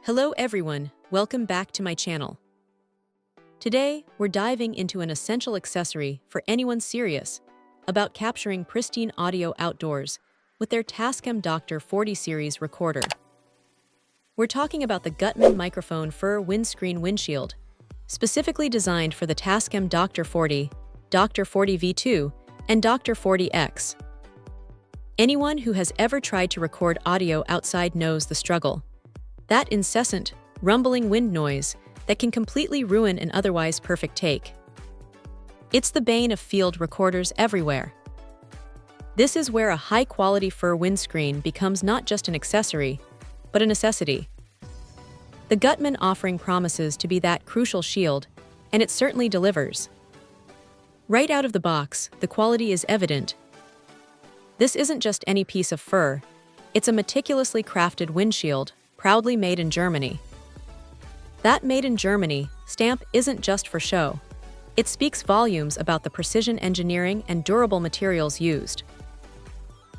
Hello everyone, welcome back to my channel. Today, we're diving into an essential accessory for anyone serious about capturing pristine audio outdoors with their Tascam DR-40 series recorder. We're talking about the Gutmann microphone fur windscreen windshield, specifically designed for the Tascam DR-40, DR-40 V2, and DR-40X. Anyone who has ever tried to record audio outside knows the struggle. That incessant, rumbling wind noise that can completely ruin an otherwise perfect take. It's the bane of field recorders everywhere. This is where a high-quality fur windscreen becomes not just an accessory, but a necessity. The Gutmann offering promises to be that crucial shield, and it certainly delivers. Right out of the box, the quality is evident. This isn't just any piece of fur, it's a meticulously crafted windshield, proudly made in Germany. That "Made in Germany" stamp isn't just for show. It speaks volumes about the precision engineering and durable materials used.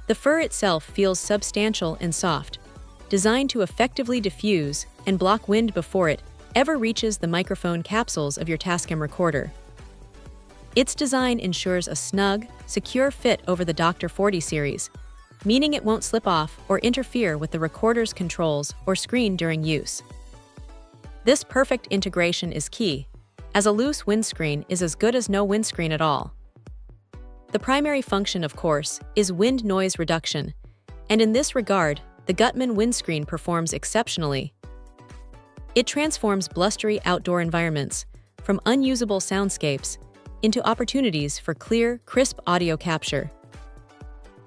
The fur itself feels substantial and soft, designed to effectively diffuse and block wind before it ever reaches the microphone capsules of your Tascam recorder. Its design ensures a snug, secure fit over the DR-40 series, meaning it won't slip off or interfere with the recorder's controls or screen during use. This perfect integration is key, as a loose windscreen is as good as no windscreen at all. The primary function, of course, is wind noise reduction, and in this regard, the Gutmann windscreen performs exceptionally. It transforms blustery outdoor environments from unusable soundscapes into opportunities for clear, crisp audio capture.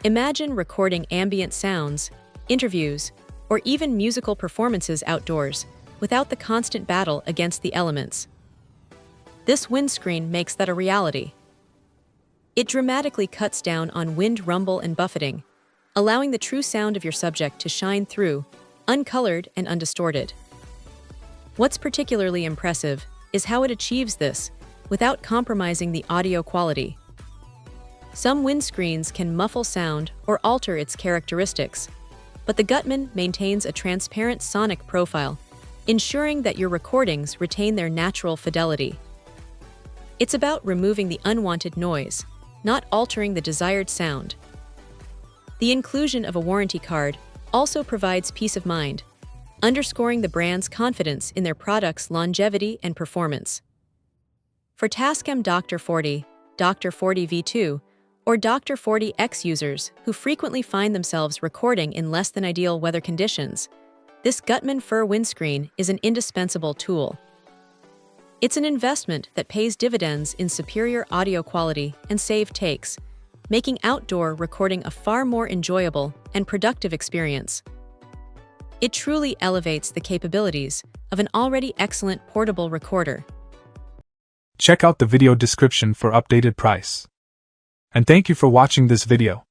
Imagine recording ambient sounds, interviews, or even musical performances outdoors without the constant battle against the elements. This windscreen makes that a reality. It dramatically cuts down on wind rumble and buffeting, allowing the true sound of your subject to shine through, uncolored and undistorted. What's particularly impressive is how it achieves this without compromising the audio quality. Some windscreens can muffle sound or alter its characteristics, but the Gutmann maintains a transparent sonic profile, ensuring that your recordings retain their natural fidelity. It's about removing the unwanted noise, not altering the desired sound. The inclusion of a warranty card also provides peace of mind, underscoring the brand's confidence in their product's longevity and performance. For Tascam DR-40, DR-40 V2, or DR-40X users who frequently find themselves recording in less than ideal weather conditions, this Gutmann fur windscreen is an indispensable tool. It's an investment that pays dividends in superior audio quality and saved takes, making outdoor recording a far more enjoyable and productive experience. It truly elevates the capabilities of an already excellent portable recorder. Check out the video description for updated price. And thank you for watching this video.